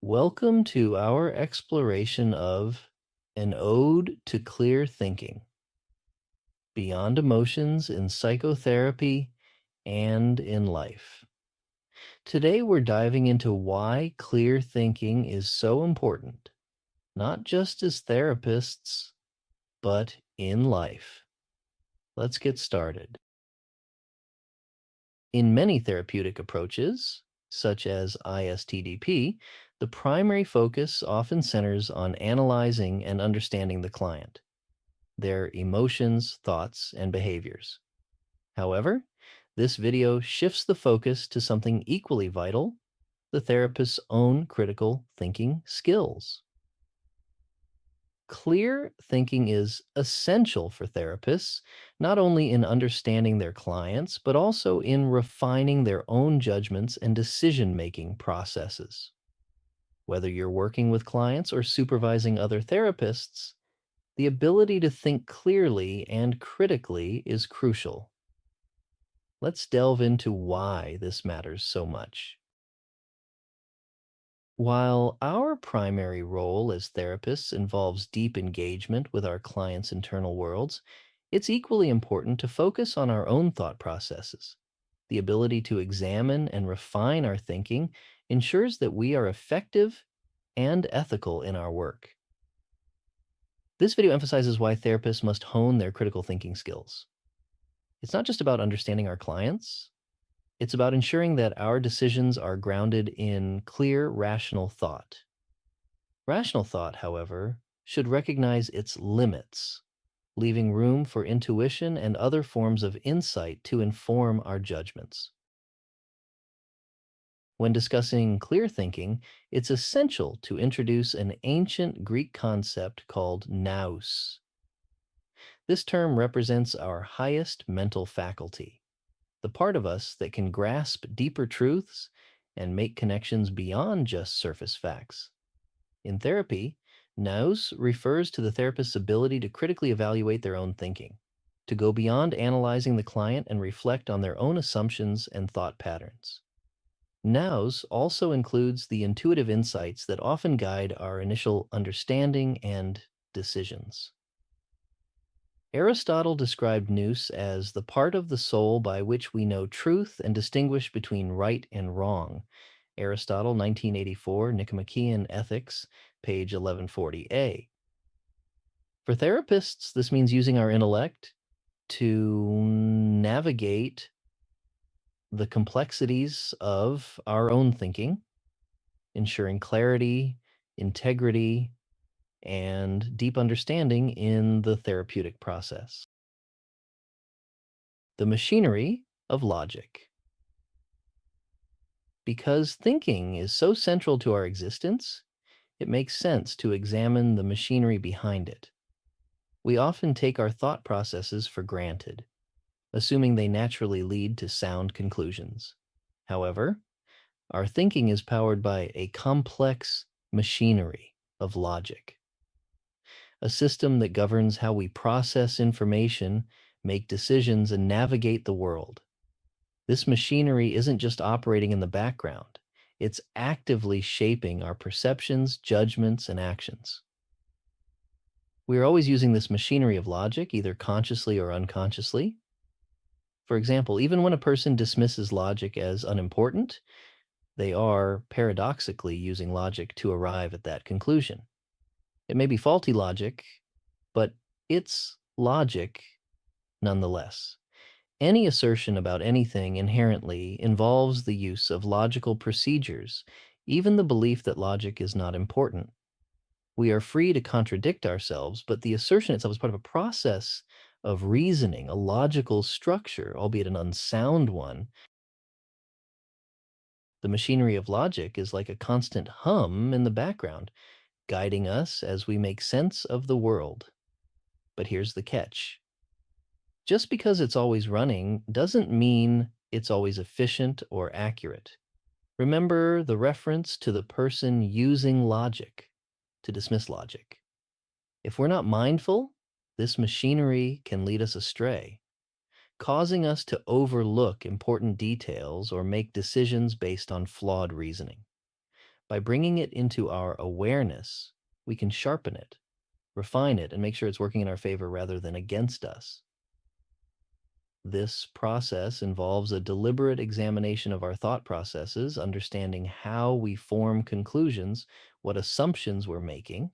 Welcome to our exploration of An Ode to Clear Thinking, Beyond Emotions in Psychotherapy and in Life. Today we're diving into why clear thinking is so important, not just as therapists, but in life. Let's get started. In many therapeutic approaches, such as ISTDP, the primary focus often centers on analyzing and understanding the client, their emotions, thoughts, and behaviors. However, this video shifts the focus to something equally vital: the therapist's own critical thinking skills. Clear thinking is essential for therapists, not only in understanding their clients, but also in refining their own judgments and decision making processes. Whether you're working with clients or supervising other therapists, the ability to think clearly and critically is crucial. Let's delve into why this matters so much. While our primary role as therapists involves deep engagement with our clients' internal worlds, it's equally important to focus on our own thought processes. The ability to examine and refine our thinking ensures that we are effective and ethical in our work. This video emphasizes why therapists must hone their critical thinking skills. It's not just about understanding our clients, it's about ensuring that our decisions are grounded in clear, rational thought. Rational thought, however, should recognize its limits, leaving room for intuition and other forms of insight to inform our judgments. When discussing clear thinking, it's essential to introduce an ancient Greek concept called nous. This term represents our highest mental faculty, the part of us that can grasp deeper truths and make connections beyond just surface facts. In therapy, nous refers to the therapist's ability to critically evaluate their own thinking, to go beyond analyzing the client and reflect on their own assumptions and thought patterns. Nous also includes the intuitive insights that often guide our initial understanding and decisions. Aristotle described nous as the part of the soul by which we know truth and distinguish between right and wrong. Aristotle, 1984, Nicomachean Ethics, page 1140a. For therapists, this means using our intellect to navigate the complexities of our own thinking, ensuring clarity, integrity, and deep understanding in the therapeutic process. The machinery of logic. Because thinking is so central to our existence, it makes sense to examine the machinery behind it. We often take our thought processes for granted, assuming they naturally lead to sound conclusions. However, our thinking is powered by a complex machinery of logic, a system that governs how we process information, make decisions, and navigate the world. This machinery isn't just operating in the background, it's actively shaping our perceptions, judgments, and actions. We are always using this machinery of logic, either consciously or unconsciously. For example, even when a person dismisses logic as unimportant, they are paradoxically using logic to arrive at that conclusion. It may be faulty logic, but it's logic nonetheless. Any assertion about anything inherently involves the use of logical procedures, even the belief that logic is not important. We are free to contradict ourselves, but the assertion itself is part of a process of reasoning, a logical structure, albeit an unsound one. The machinery of logic is like a constant hum in the background, guiding us as we make sense of the world. But here's the catch. Just because it's always running doesn't mean it's always efficient or accurate. Remember the reference to the person using logic to dismiss logic. If we're not mindful, this machinery can lead us astray, causing us to overlook important details or make decisions based on flawed reasoning. By bringing it into our awareness, we can sharpen it, refine it, and make sure it's working in our favor rather than against us. This process involves a deliberate examination of our thought processes, understanding how we form conclusions, what assumptions we're making,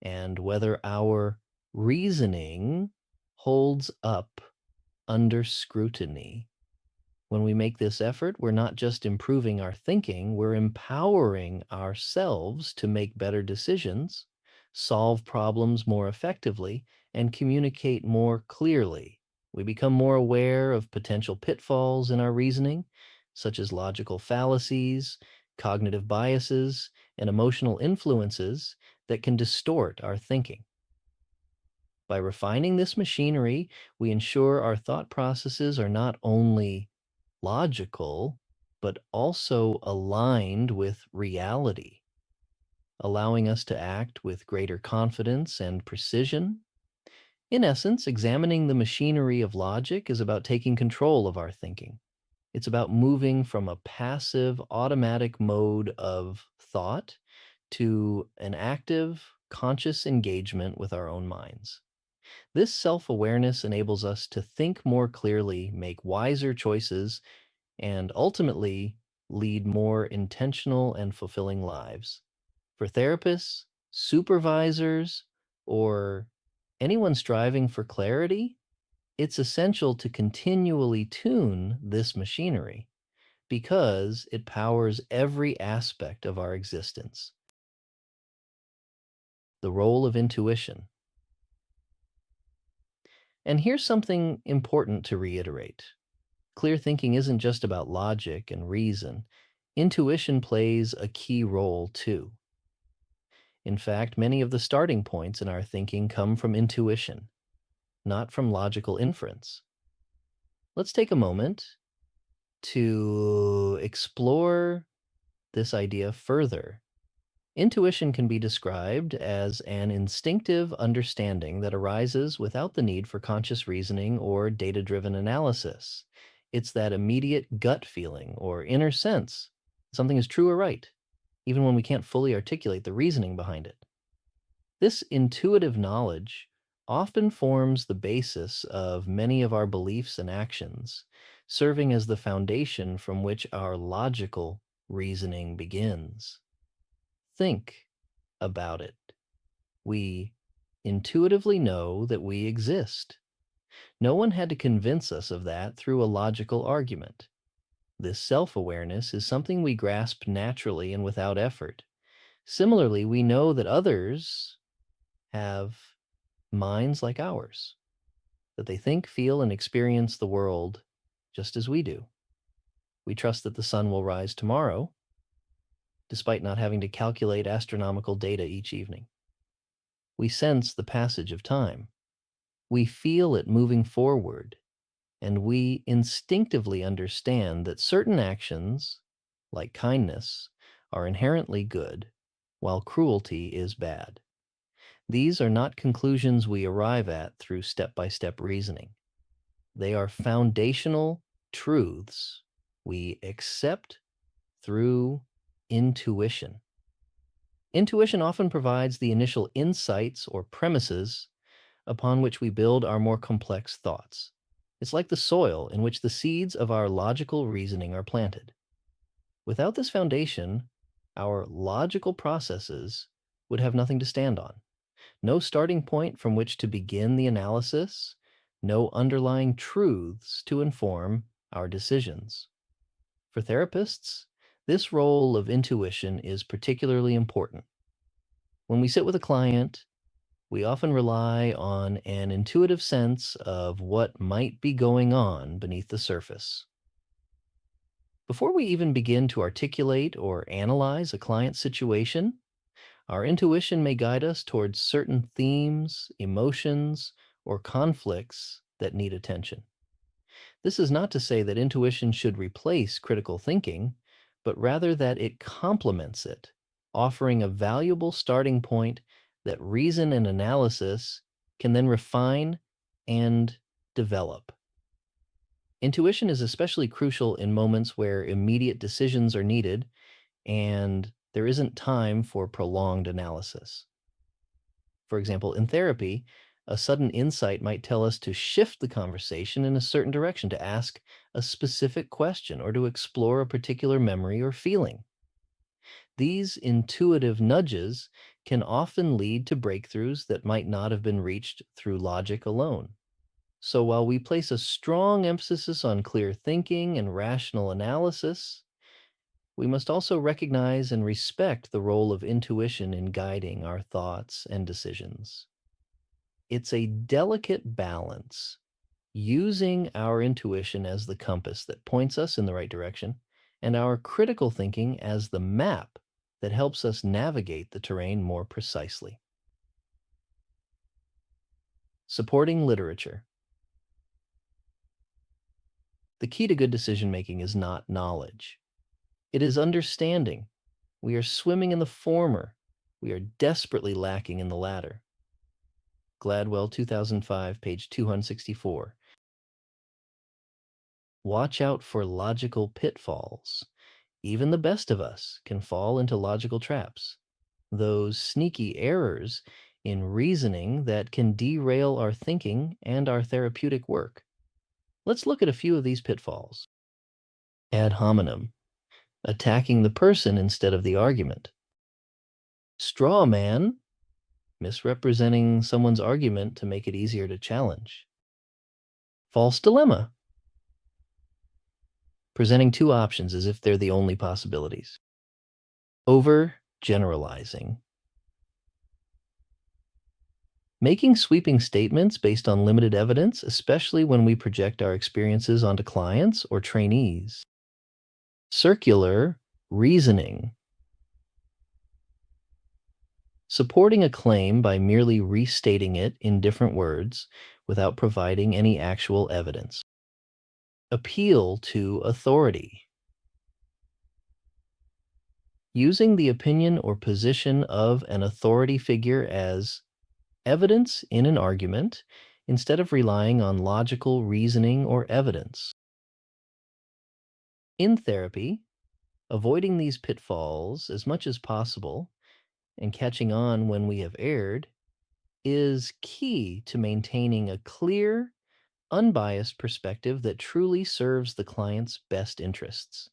and whether our reasoning holds up under scrutiny. When we make this effort, we're not just improving our thinking, we're empowering ourselves to make better decisions, solve problems more effectively, and communicate more clearly. We become more aware of potential pitfalls in our reasoning, such as logical fallacies, cognitive biases, and emotional influences that can distort our thinking. By refining this machinery, we ensure our thought processes are not only logical, but also aligned with reality, allowing us to act with greater confidence and precision. In essence, examining the machinery of logic is about taking control of our thinking. It's about moving from a passive, automatic mode of thought to an active, conscious engagement with our own minds. This self awareness enables us to think more clearly, make wiser choices, and ultimately lead more intentional and fulfilling lives. For therapists, supervisors, or anyone striving for clarity, it's essential to continually tune this machinery because it powers every aspect of our existence. The role of intuition. And here's something important to reiterate. Clear thinking isn't just about logic and reason. Intuition plays a key role too. In fact, many of the starting points in our thinking come from intuition, not from logical inference. Let's take a moment to explore this idea further. Intuition can be described as an instinctive understanding that arises without the need for conscious reasoning or data driven analysis. It's that immediate gut feeling or inner sense something is true or right, even when we can't fully articulate the reasoning behind it. This intuitive knowledge often forms the basis of many of our beliefs and actions, serving as the foundation from which our logical reasoning begins. Think about it. We intuitively know that we exist. No one had to convince us of that through a logical argument. This self awareness is something we grasp naturally and without effort. Similarly, we know that others have minds like ours, that they think, feel, and experience the world just as we do. We trust that the sun will rise tomorrow, despite not having to calculate astronomical data each evening. We sense the passage of time. We feel it moving forward, and we instinctively understand that certain actions, like kindness, are inherently good, while cruelty is bad. These are not conclusions we arrive at through step by step reasoning. They are foundational truths we accept through intuition. Intuition often provides the initial insights or premises upon which we build our more complex thoughts. It's like the soil in which the seeds of our logical reasoning are planted. Without this foundation, our logical processes would have nothing to stand on. No starting point from which to begin the analysis, no underlying truths to inform our decisions. For therapists, this role of intuition is particularly important. When we sit with a client, we often rely on an intuitive sense of what might be going on beneath the surface. Before we even begin to articulate or analyze a client's situation, our intuition may guide us towards certain themes, emotions, or conflicts that need attention. This is not to say that intuition should replace critical thinking, but rather that it complements it, offering a valuable starting point that reason and analysis can then refine and develop. Intuition is especially crucial in moments where immediate decisions are needed and There isn't time for prolonged analysis. For example, in therapy, a sudden insight might tell us to shift the conversation in a certain direction, to ask a specific question, or to explore a particular memory or feeling. These intuitive nudges can often lead to breakthroughs that might not have been reached through logic alone. So while we place a strong emphasis on clear thinking and rational analysis, we must also recognize and respect the role of intuition in guiding our thoughts and decisions. It's a delicate balance, using our intuition as the compass that points us in the right direction, and our critical thinking as the map that helps us navigate the terrain more precisely. Supporting literature. The key to good decision making is not knowledge, it is understanding. We are swimming in the former, we are desperately lacking in the latter. Gladwell, 2005, page 264. Watch out for logical pitfalls. Even the best of us can fall into logical traps, those sneaky errors in reasoning that can derail our thinking and our therapeutic work. Let's look at a few of these pitfalls. Ad hominem, attacking the person instead of the argument. Straw man, misrepresenting someone's argument to make it easier to challenge. False dilemma, presenting two options as if they're the only possibilities. Over generalizing, making sweeping statements based on limited evidence, especially when we project our experiences onto clients or trainees. Circular reasoning, supporting a claim by merely restating it in different words without providing any actual evidence. Appeal to authority, using the opinion or position of an authority figure as evidence in an argument instead of relying on logical reasoning or evidence. In therapy, avoiding these pitfalls as much as possible and catching on when we have erred is key to maintaining a clear, unbiased perspective that truly serves the client's best interests.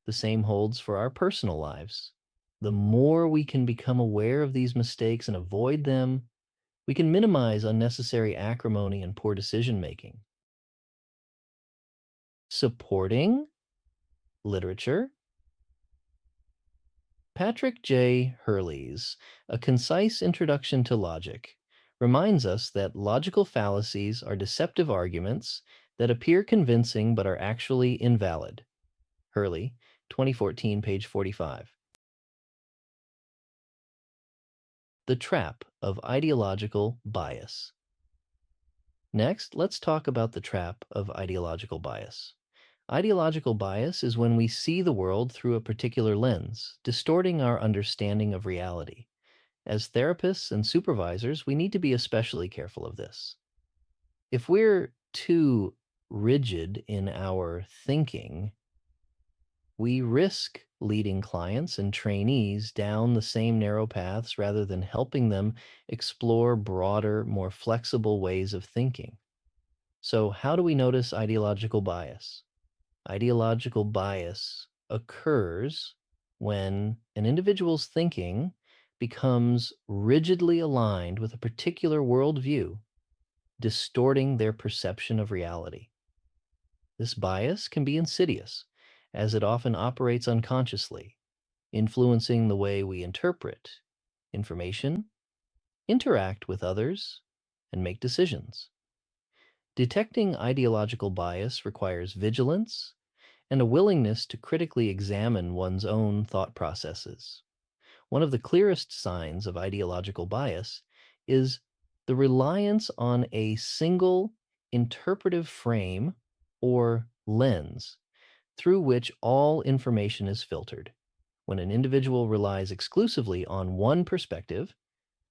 The same holds for our personal lives. The more we can become aware of these mistakes and avoid them, we can minimize unnecessary acrimony and poor decision making. Supporting literature. Patrick J. Hurley's A Concise Introduction to Logic reminds us that logical fallacies are deceptive arguments that appear convincing but are actually invalid. Hurley, 2014, page 45. The Trap of Ideological Bias. Next, let's talk about the trap of ideological bias. Ideological bias is when we see the world through a particular lens, distorting our understanding of reality. As therapists and supervisors, we need to be especially careful of this. If we're too rigid in our thinking, we risk leading clients and trainees down the same narrow paths rather than helping them explore broader, more flexible ways of thinking. So, how do we notice ideological bias? Ideological bias occurs when an individual's thinking becomes rigidly aligned with a particular worldview, distorting their perception of reality. This bias can be insidious, as it often operates unconsciously, influencing the way we interpret information, interact with others, and make decisions. Detecting ideological bias requires vigilance and a willingness to critically examine one's own thought processes. One of the clearest signs of ideological bias is the reliance on a single interpretive frame or lens through which all information is filtered. When an individual relies exclusively on one perspective,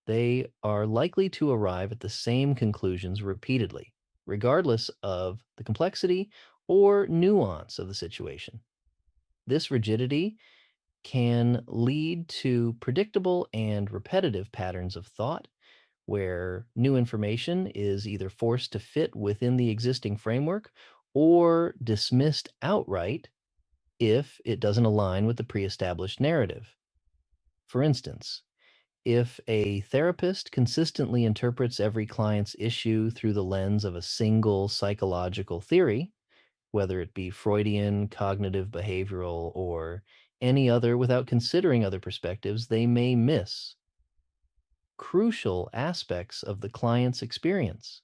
they are likely to arrive at the same conclusions repeatedly, regardless of the complexity or nuance of the situation. This rigidity can lead to predictable and repetitive patterns of thought where new information is either forced to fit within the existing framework or dismissed outright if it doesn't align with the pre-established narrative. For instance, if a therapist consistently interprets every client's issue through the lens of a single psychological theory, whether it be Freudian, cognitive behavioral, or any other without considering other perspectives, they may miss crucial aspects of the client's experience.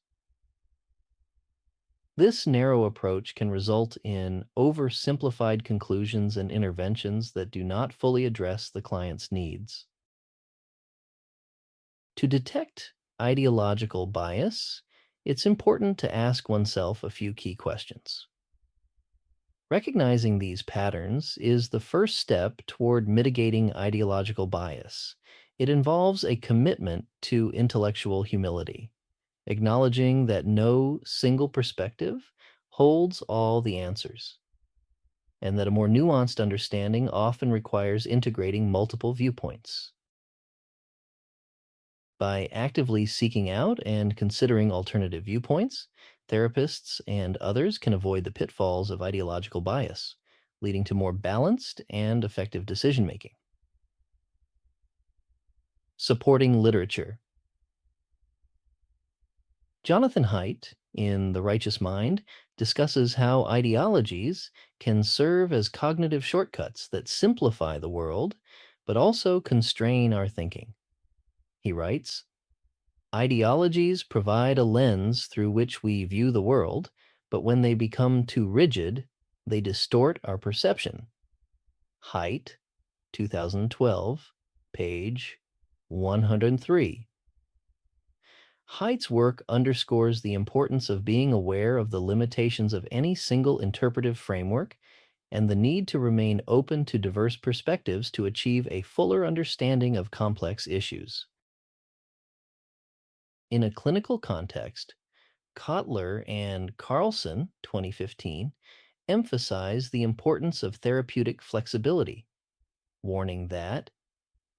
This narrow approach can result in oversimplified conclusions and interventions that do not fully address the client's needs. To detect ideological bias, it's important to ask oneself a few key questions. Recognizing these patterns is the first step toward mitigating ideological bias. It involves a commitment to intellectual humility, acknowledging that no single perspective holds all the answers, and that a more nuanced understanding often requires integrating multiple viewpoints. By actively seeking out and considering alternative viewpoints, therapists and others can avoid the pitfalls of ideological bias, leading to more balanced and effective decision making. Supporting literature. Jonathan Haidt, in The Righteous Mind, discusses how ideologies can serve as cognitive shortcuts that simplify the world, but also constrain our thinking. He writes, ideologies provide a lens through which we view the world, but when they become too rigid, they distort our perception. Haidt, 2012, page 103. Haidt's work underscores the importance of being aware of the limitations of any single interpretive framework and the need to remain open to diverse perspectives to achieve a fuller understanding of complex issues. In a clinical context, Kotler and Carlson, 2015, emphasize the importance of therapeutic flexibility, warning that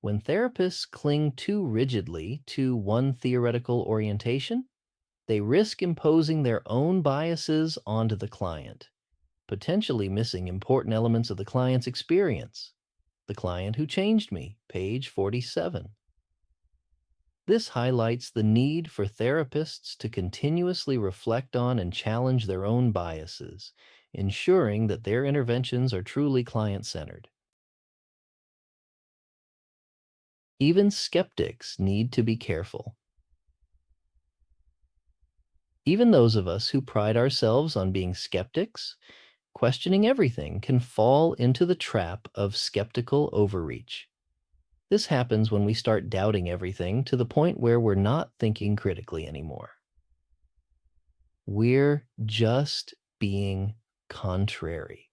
when therapists cling too rigidly to one theoretical orientation, they risk imposing their own biases onto the client, potentially missing important elements of the client's experience. The Client Who Changed Me, page 47. This highlights the need for therapists to continuously reflect on and challenge their own biases, ensuring that their interventions are truly client-centered. Even skeptics need to be careful. Even those of us who pride ourselves on being skeptics, questioning everything can fall into the trap of skeptical overreach. This happens when we start doubting everything to the point where we're not thinking critically anymore. We're just being contrary.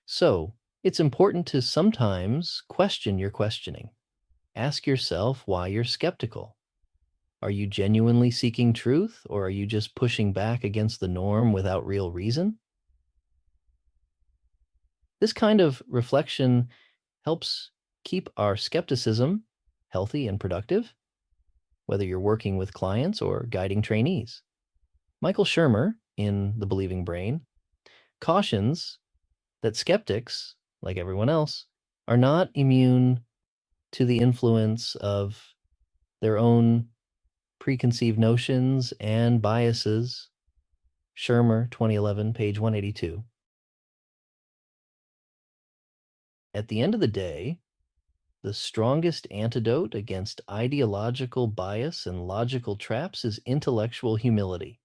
So, it's important to sometimes question your questioning. Ask yourself why you're skeptical. Are you genuinely seeking truth, or are you just pushing back against the norm without real reason? This kind of reflection helps keep our skepticism healthy and productive, whether you're working with clients or guiding trainees. Michael Shermer, in The Believing Brain, cautions that skeptics, like everyone else, are not immune to the influence of their own preconceived notions and biases. Shermer, 2011, page 182. At the end of the day, the strongest antidote against ideological bias and logical traps is intellectual humility.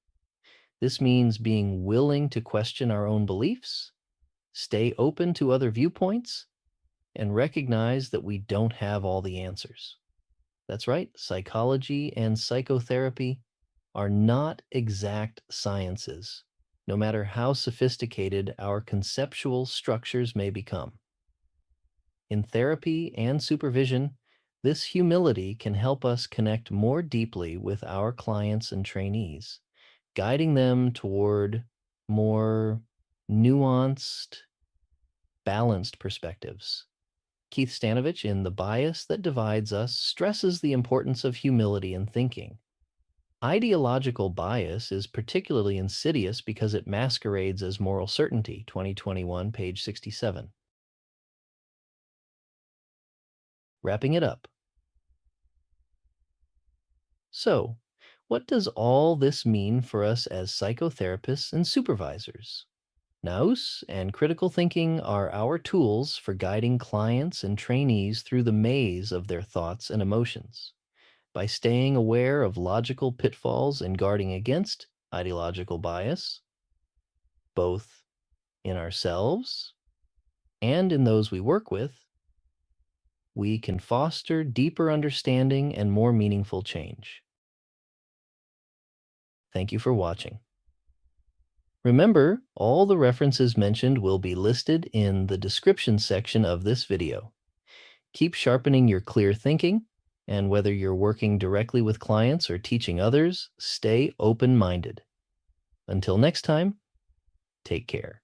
This means being willing to question our own beliefs, stay open to other viewpoints, and recognize that we don't have all the answers. That's right, psychology and psychotherapy are not exact sciences, no matter how sophisticated our conceptual structures may become. In therapy and supervision, this humility can help us connect more deeply with our clients and trainees, guiding them toward more nuanced, balanced perspectives. Keith Stanovich, in The Bias That Divides Us, stresses the importance of humility in thinking. Ideological bias is particularly insidious because it masquerades as moral certainty, 2021, page 67. Wrapping it up. So, what does all this mean for us as psychotherapists and supervisors? Nous and critical thinking are our tools for guiding clients and trainees through the maze of their thoughts and emotions. By staying aware of logical pitfalls and guarding against ideological bias, both in ourselves and in those we work with, we can foster deeper understanding and more meaningful change. Thank you for watching. Remember, all the references mentioned will be listed in the description section of this video. Keep sharpening your clear thinking, and whether you're working directly with clients or teaching others, stay open-minded. Until next time, take care.